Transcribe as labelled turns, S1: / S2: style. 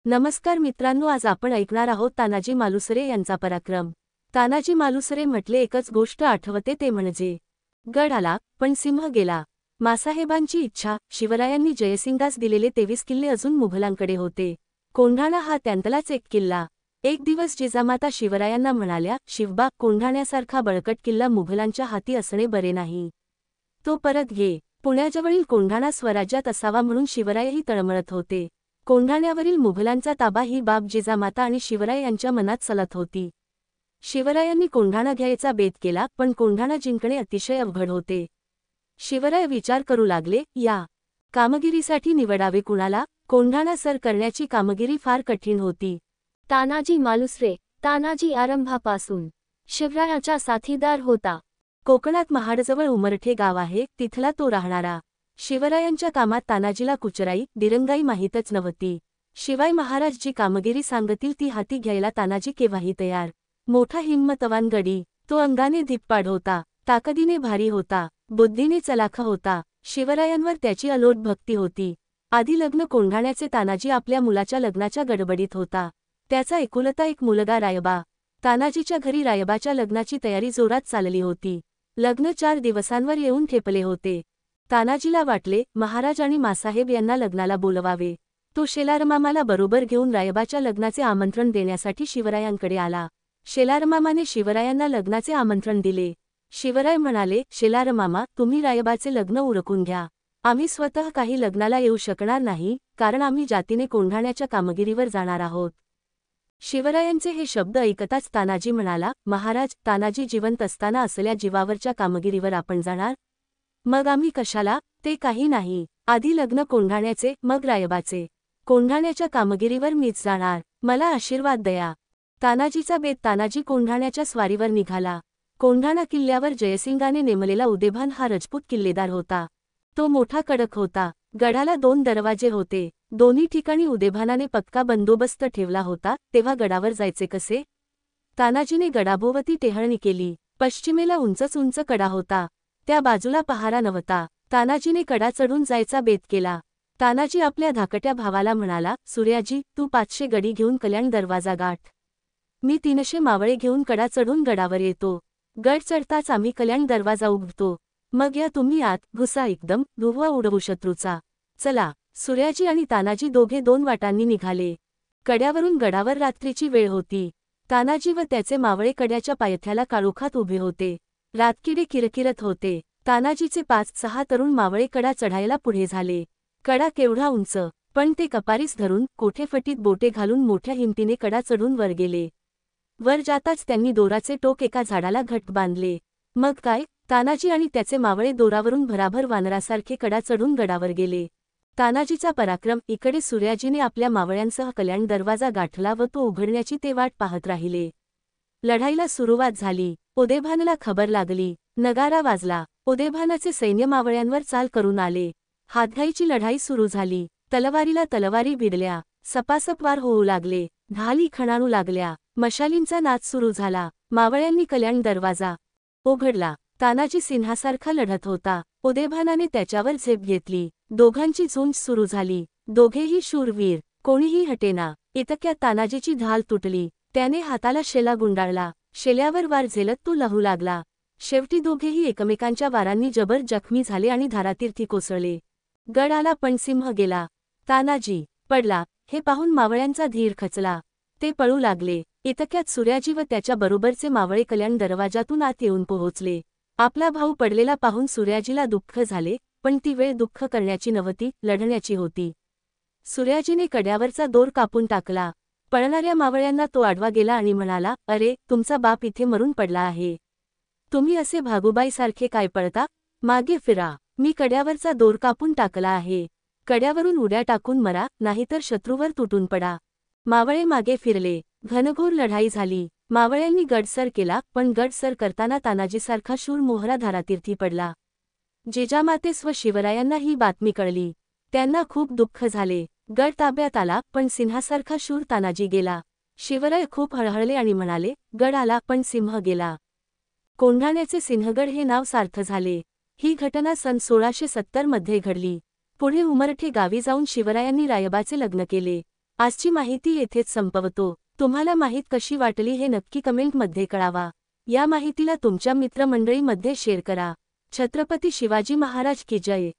S1: नमस्कार मित्रांनो, आज आपण ऐकणार आहोत तानाजी मालुसरे यांचा पराक्रम। तानाजी मालुसरे म्हटले एकच गोष्ट आठवते ते म्हणजे गड आला पण सिंह गेला। मासाहेबांची इच्छा, शिवरायांनी जयसिंगास दिलेले 23 किल्ले अजून मुघलांकडे होते। कोंढाणा हा त्यांतलाच एक किल्ला। एक दिवस जिजामाता शिवरायांना म्हणाल्या, शिवबा, कोंढाण्यासारखा बळकट किल्ला मुघलांच्या हाती असणे बरे नाही, तो परत घे। पुण्याजवळील कोंढाणा स्वराज्यात असावा म्हणून शिवरायही तळमळत होते। कोंढाण्यावरील मुघलांचा ताबा ही बाब जिजामाता आणि शिवराय यांच्या मनात सलत होती। शिवरायांनी कोंढाणा घ्यायचा बेत केला, पण कोंढाणा जिंकणे अतिशय अवघड होते। शिवराय विचार करू लागले, या कामगिरीसाठी निवडावे कुणाला? कोंढाणा सर करण्याची कामगिरी फार कठीण होती।
S2: तानाजी मालुसरे, तानाजी आरंभापासून शिवरायाचा साथीदार होता।
S1: कोकणात महाडजवळ उमरठे गाव आहे, तिथला तो राहणारा। शिवरायांच्या कामात तानाजीला कुचराई, दिरंगाई माहीतच नव्हती। शिवाय महाराज जी कामगिरी सांगतील ती हाती घ्यायला तानाजी केव्हाही तयार। मोठा हिम्मतवान गडी, तो अंगाने धिप्पाड होता, ताकदीने भारी होता, बुद्धीने चलाख होता। शिवरायांवर त्याची अलोट भक्ती होती। आधी लग्न कोंढाण्याचे तानाजी आपल्या मुलाच्या लग्नाच्या गडबडीत होता। त्याचा एकुलता एक मुलगा रायबा। तानाजीच्या घरी रायबाच्या लग्नाची तयारी जोरात चालली होती। लग्न 4 दिवसांवर येऊन ठेपले होते। तानाजीला वाटले, महाराज आणि मासाहेब यांना लग्नाला बोलवावे। तो शेलारमामाला बरोबर घेऊन रायबाच्या लग्नाचे आमंत्रण देण्यासाठी शिवरायांकडे आला। शेलारमामाने शिवरायांना लग्नाचे आमंत्रण दिले। शिवराय म्हणाले, शेलारमामा, तुम्ही रायबाचे लग्न उरकून घ्या। आम्ही स्वतः काही लग्नाला येऊ शकणार नाही, कारण आम्ही जातीने कोंढाण्याच्या कामगिरीवर जाणार आहोत। शिवरायांचे हे शब्द ऐकताच तानाजी म्हणाला, महाराज, तानाजी जिवंत असताना असल्या जीवावरच्या कामगिरीवर आपण जाणार? मग आम्ही कशाला? ते काही नाही, आधी लग्न कोंढाण्याचे, मग रायबाचे। कोंढाण्याच्या कामगिरीवर मीच जाणार, मला आशीर्वाद द्या। तानाजीचा बेत। तानाजी कोंढाण्याच्या स्वारीवर निघाला। कोंढाणा किल्ल्यावर जयसिंगाने नेमलेला उदेभान हा राजपूत किल्लेदार होता। तो मोठा कडक होता। गडाला 2 दरवाजे होते, दोन्ही ठिकाणी उदेभानाने पक्का बंदोबस्त ठेवला होता। तेव्हा गडावर जायचे कसे? तानाजीने गडाभोवती टेहळणी केली। पश्चिमेला उंचच उंच कडा होता, त्या बाजूला पहारा नव्हता। तानाजीने कडा चढून जायचा बेत केला। तानाजी आपल्या धाकट्या भावाला म्हणाला, सूर्याजी, तू 500 गडी घेऊन कल्याण दरवाजा गाठ, मी 300 मावळे घेऊन कडा चढून गडावर येतो। गड चढताच आम्ही कल्याण दरवाजा उघडतो, मग या तुम्ही आत घुसा, एकदम धुव्वा उडवू शत्रूचा। चला। सूर्याजी आणि तानाजी दोघे 2 वाटांनी निघाले। कड्यावरून गडावर रात्रीची वेळ होती। तानाजी व त्याचे मावळे कड्याच्या पायथ्याला काळोखात उभे होते। रातकिडे किरकिरत होते। तानाजीचे 5-6 तरुण मावळे कडा चढायला पुढे झाले। कडा केवढा उंच, पण ते कपारीस धरून, कोठेफटीत बोटे घालून मोठ्या हिमतीने कडा चढून वर गेले। वर जाताच त्यांनी दोराचे टोक एका झाडाला घट्ट बांधले। मग काय, तानाजी आणि त्याचे मावळे दोरावरून भराभर वानरासारखे कडा चढून गडावर गेले। तानाजीचा पराक्रम। इकडे सूर्याजीने आपल्या मावळ्यांसह कल्याण दरवाजा गाठला व तो उघडण्याची ते वाट पाहत राहिले। लढाईला सुरुवात झाली। उदेभानला खबर लागली, नगारा वाजला। उदेभानाचे सैन्य मावळ्यांवर चाल करून आले। हातघाईची लढाई सुरू झाली। तलवारीला तलवारी भिडल्या, सपासप वार होऊ लागले, ढाली खणाणू लागल्या, मशालींचा नाच सुरू झाला। मावळ्यांनी कल्याण दरवाजा उघडला। तानाजी सिंहासारखा लढत होता। उदेभानाने त्याच्यावर झेप घेतली। दोघांची झुंज सुरू झाली। दोघेही शूरवीर, कोणीही हटेना। इतक्यात तानाजीची ढाल तुटली। त्याने हाताला शेला गुंडाळला। शेल्यावर वार झेलत तो लहू लागला। शेवटी दोघेही एकमेकांच्या वारांनी जबर जखमी झाले आणि धारातीर्थी कोसळले। गड आला पण सिंह गेला। तानाजी पडला हे पाहून मावळ्यांचा धीर खचला। ते पळू लागले। इतक्यात सूर्याजी व त्याच्या बरोबरचे मावळे कल्याण दरवाजातून आत येऊन पोहोचले। आपला भाऊ पडलेला पाहून सूर्याजीला दुःख झाले, पण ती वेळ दुःख करण्याची नव्हती, लढण्याची होती। सूर्याजीने कड्यावरचा दोर कापून टाकला। पळणाऱ्या मावळ्यांना तो आडवा गेला आणि म्हणाला, अरे, तुमचा बाप इथे मरून पडला आहे, तुम्ही असे भागुबाईसारखे काय पळता? मागे फिरा, मी कड्यावरचा दोर कापून टाकला आहे। कड्यावरून उड्या टाकून मरा, नाहीतर शत्रूवर तुटून पडा। मावळे मागे फिरले। घनघोर लढाई झाली। मावळ्यांनी गड सर केला, पण गड सर करताना तानाजीसारखा शूर मोहरा धारातीर्थी पडला। जिजामातेस व शिवरायांना ही बातमी कळली। त्यांना खूप दुःख झाले। गड ताब्यात आला, पण सिंहासारखा शूर तानाजी गेला। शिवराय खूप हळहळले आणि म्हणाले, गड आला पण सिंह गेला। कोंढाण्याचे सिंहगड हे नाव सार्थ झाले। ही घटना सन 1670 मध्ये घडली। पुढे उमरठे गावी जाऊन शिवरायांनी रायबाचे लग्न केले। आजची माहिती येथेच संपवतो. तुम्हाला माहिती कशी वाटली हे नक्की कमेंटमध्ये कळवा. या माहितीला तुमच्या मित्रमंडळीमध्ये शेअर करा. छत्रपती शिवाजी महाराज की जय.